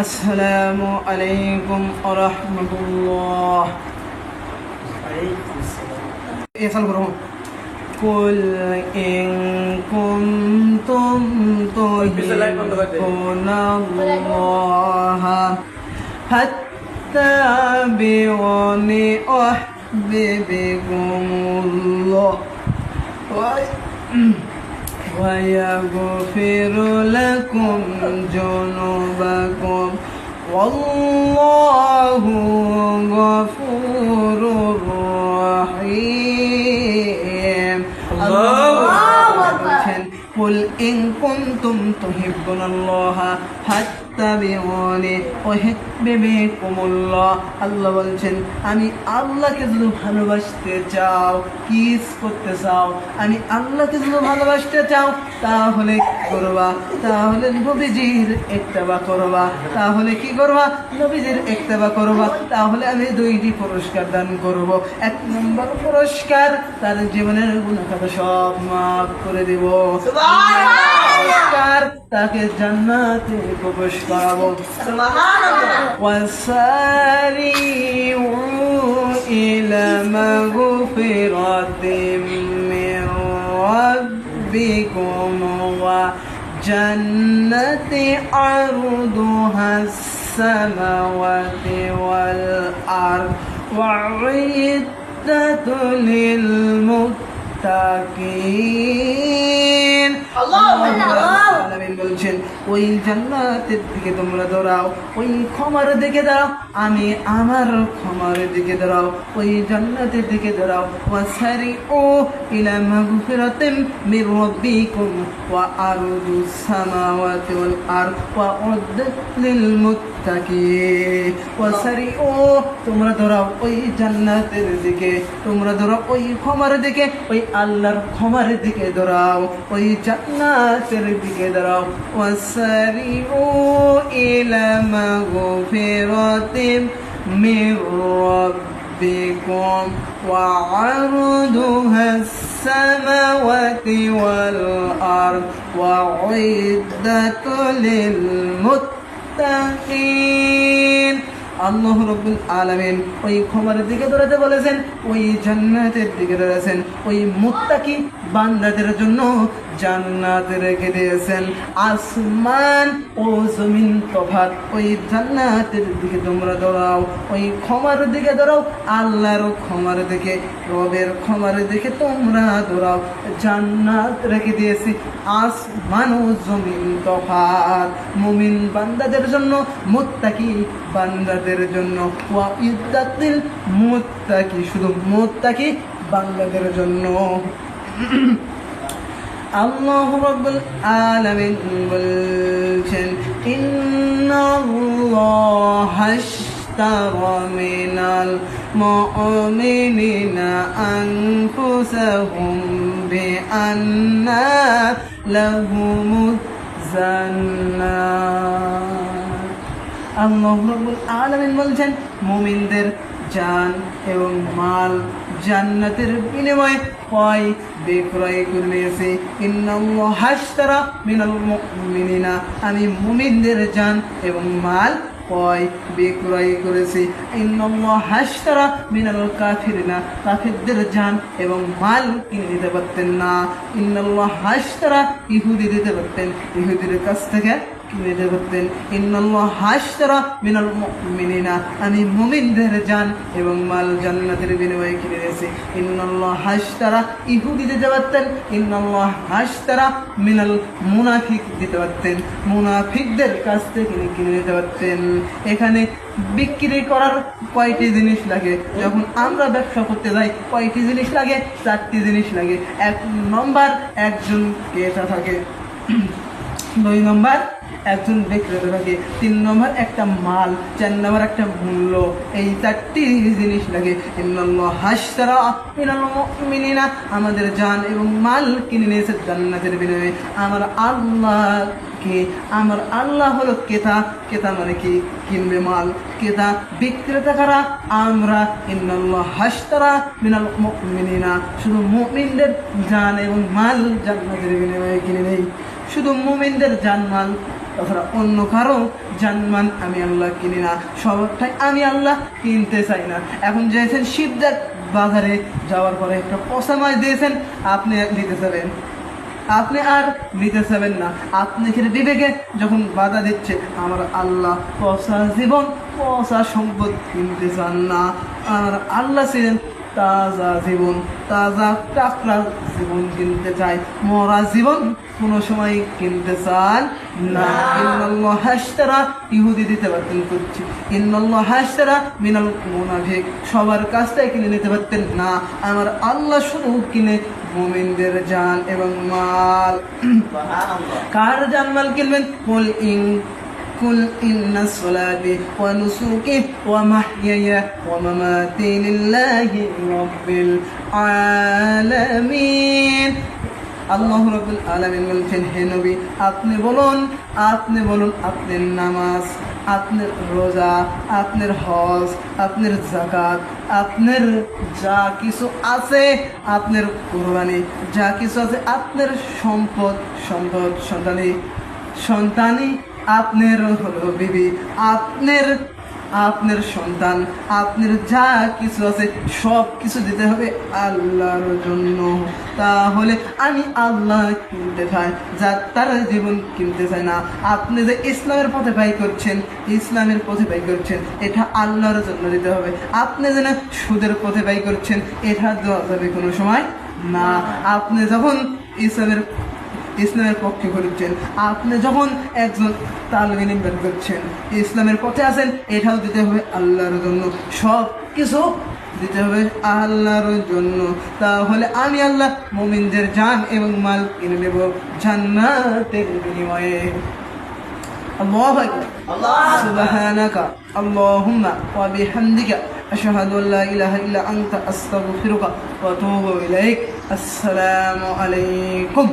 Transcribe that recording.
আসসালামু আলাইকুম ওয়া রাহমাতুল্লাহ। এসাল করুন। কুল ইন কুনতুম তুহিব্বুনাল্লাহা ফাত্তাবিউনি উহবিবিকুমুল্লাহ ويغفر لكم ذنوبكم والله غفور رحيم. قل إن كنتم تحبون الله فاتبعوني يحببكم الله. আল্লাহ বলছেন, আমি আল্লাহকে যদি ভালোবাসতে চাও, কিস করতে চাও, আমি আল্লাহকে যদি ভালোবাসতে চাও, তাহলে কি করবা? তাহলে নবীজির ইত্তেবা করবা। তাহলে কি করবা? নবীজির ইত্তেবা করবা। তাহলে আমি দুইটি পুরস্কার দান করব। এক নম্বর পুরস্কার, তার জীবনের গুনাহ খাতা সব মাফ করে দেব। পুরস্কার, তাকে জান্নাতে প্রবেশ করাবো। ওয়াসারিউ ইলা মাগফিরাতিম মির রাব্বিকুম ওয়া জান্নাতি আরদুহাস সামাওয়াতি ওয়াল আরদ ওয়া'ইদ্দাতু লিল মুত্তাকিন। বলছেন, ওই জান্নাতের দিকে তোমরা দৌড়াও, ওই ক্ষমার দিকে দাঁড়াও, আমি আমার ক্ষমার দিকে দাঁড়াও, ওই জান্নাতের দিকে দাঁড়াও। ওয়াসারিউ ইলা মাগফিরাতিম মির রাব্বিকুম ওয়া আরদুস সামাওয়াতি ওয়াল আরদ ওয়া'উদ্দাত লিল মুত্তাকিন। ওয়াসারিউ, তোমরা দৌড়াও ওই জান্নাতের দিকে, তোমরা দৌড়াও ওই ক্ষমার দিকে, ওই আল্লাহর ক্ষমার দিকে দৌড়াও, ওই জান্নাতের দিকে দাঁড়াও। ওয়াসারিউ ইলা মাগফিরাতিম মির রাব্বিকুম ওয়া আরদুহাস সামাওয়াতি ওয়াল আরদ ওয়া উইদ্দাতু লিল মুত্তাকিন। আল্লাহ রাব্বুল আলামিন ওই ক্ষমার দিকে দৌড়াতে বলেছেন, ওই জান্নাতের দিকে দৌড়াছেন, ওই মুত্তাকি বান্দাদের জন্য জান্নাত রেখে দিয়েছেন। আসমান ও জমিন তফাৎ। ওই জান্নাতের দিকে তোমরা দৌড়াও, ওই ক্ষমার দিকে দৌড়াও, আল্লাহর ক্ষমার দিকে, রবের ক্ষমার দিকে তোমরা দৌড়াও। জান্নাত রেখে দিয়েছি, আসমান ও জমিন তফাৎ। মুমিন বান্দাদের জন্য, মুত্তাকি বান্দাদের জন্য। ওয়া ইদ্দাতিল মুত্তাকি, শুধু মুত্তাকি বান্দাদের জন্য। আল্লাহ রাব্বুল আলামিন বলছেন, ইন্নাল্লাহা আশতারা মিনাল মুমিনিনা আনফুসাহুম বিআন্না লাহুমুজ জান্নাত। আল্লাহ রাব্বুল আলামিন বলছেন, মুমিনদের জান এবং মাল জান্নাতের বিনিময়ে ক্রয় বিক্রয় করে নিয়েছে। ইন্নাল্লাহা আশতারা মিনাল মুমিনিনা, আমি মুমিনদের জান এবং মাল ক্রয় বিক্রয় করেছি। ইন্নাল্লাহা আশতারা মিনাল কাফিরিনা, কাফিরদের জান এবং মাল কিনে নিতে পারতেন না। ইন্নাল্লাহা আশতারা, ইহুদি দিতে পারতেন, ইহুদির কাছ থেকে কিনে নিতে পারতেন। ইন্নাল্লাহা আশতারা মিনাল মুমিনিনা, আমি মুমিনদের জান এবং মাল জান্নাতের বিনিময়ে কিনে নিয়েছি। ইন্নাল্লাহা আশতারা, ইহুদি দিতে পারতেন। ইন্নাল্লাহা আশতারা মিনাল মুনাফিক দিতে পারতেন, মুনাফিকদের কাছ থেকে কিনে নিতে পারতেন। এখানে বিক্রি করার কয়টি জিনিস লাগে? যখন আমরা ব্যবসা করতে যাই কয়টি জিনিস লাগে? 4টি জিনিস লাগে। 1 নম্বর, একজন ক্রেতা থাকে। 2 নম্বর, একজন বিক্রেতা থাকে। 3 নম্বর, একটা মাল। 4 নম্বর, একটা মূল্য। এই 4টি জিনিস লাগে। ইন্নাল্লাহা আশতারা মিনাল মুমিনিনা, আমাদের জান এবং মাল কিনে নিয়েছে জান্নাতের বিনিময়ে। আমার আল্লাহ হলো ক্রেতা। ক্রেতা মানে কি? কিনবে মাল। ক্রেতা, বিক্রেতা কারা? আমরা। ইন্নাল্লাহা আশতারা মিনাল মুমিনিনা, শুধু মুমিনদের জান এবং মাল জান্নাতের বিনিময়ে কিনে নেই। শুধু মুমিনদের জান মাল তাছাড়া অন্য কারো জানমান আমি আল্লাহ কিনি না, সবটাই আমি আল্লাহ কিনতে চাই না। এখন যেছেন শিবদার বাজারে যাওয়ার পরে একটা পচা মাছ দিয়েছেন, আপনি নিতে চাবেন, আপনি আর নিতে চাবেন না। আপনি বিবেকে যখন বাধা দিচ্ছে, আমার আল্লাহ পচা জীবন পচা সম্পদ কিনতে চান না। আর আল্লাহ ছিলেন তাজা জীবন, তাজা টাকরা জীবন কিনতে চায়, মরা জীবন কোনো সময় কিনতে চান না। ইন্নাল্লাহ হাশতারা, ইহুদি দিতে পারতেন করছি, ইন্নাল্লাহ হাশতারা মিনাল মুনাফিক, সবার কাছ থেকে কিনে নিতে পারতেন না। আমার আল্লাহ শুধু কিনে মুমিনদের জান এবং মাল। কার জান মাল কিনবেন? قل إن صلاتي ونسكي ومحياي ومماتي لله رب العالمين। আল্লাহ রাব্বুল আলামিন বলছেন, হে নবী আপনি বলুন, আপনার নামাজ, আপনার রোজা, আপনার হজ, আপনার যাকাত, আপনার যা কিছু আছে, আপনার কুরবানি, যা কিছু আছে, আপনার সম্পদ, সন্তানি, আপনার হলো বিবি, আপনার সন্তান, আপনার যা কিছু আছে সব কিছু দিতে হবে আল্লাহর জন্য। তাহলে আমি আল্লাহ কিনতে চাই, যা তার জীবন কিনতে চায় না। আপনি যে ইসলামের পথে ব্যয় করছেন, এটা আল্লাহর জন্য দিতে হবে। আপনি যেন সুদের পথে ব্যয় করছেন, এটা দেওয়া যাবে কোনো সময় না। আপনি যখন ইসলামের পক্ষে করছেন, আপনি যখন একজন তালিম বের করছেন, ইসলামের পথে আছেন, এটাও দিতে হবে আল্লাহর জন্য, সব কিছু দিতে হবে আল্লাহর জন্য। তাহলে আমি আল্লাহ মুমিনদের জান এবং মাল কিনে নেব জান্নাতের বিনিময়ে। আল্লাহু আকবার। সুবহানাকা আল্লাহুম্মা ওয়া বিহামদিকা আশহাদু আল্লা ইলাহা ইল্লা আনতা আস্তাগফিরুকা ওয়া আতুবু ইলাইক। আসসালামু আলাইকুম।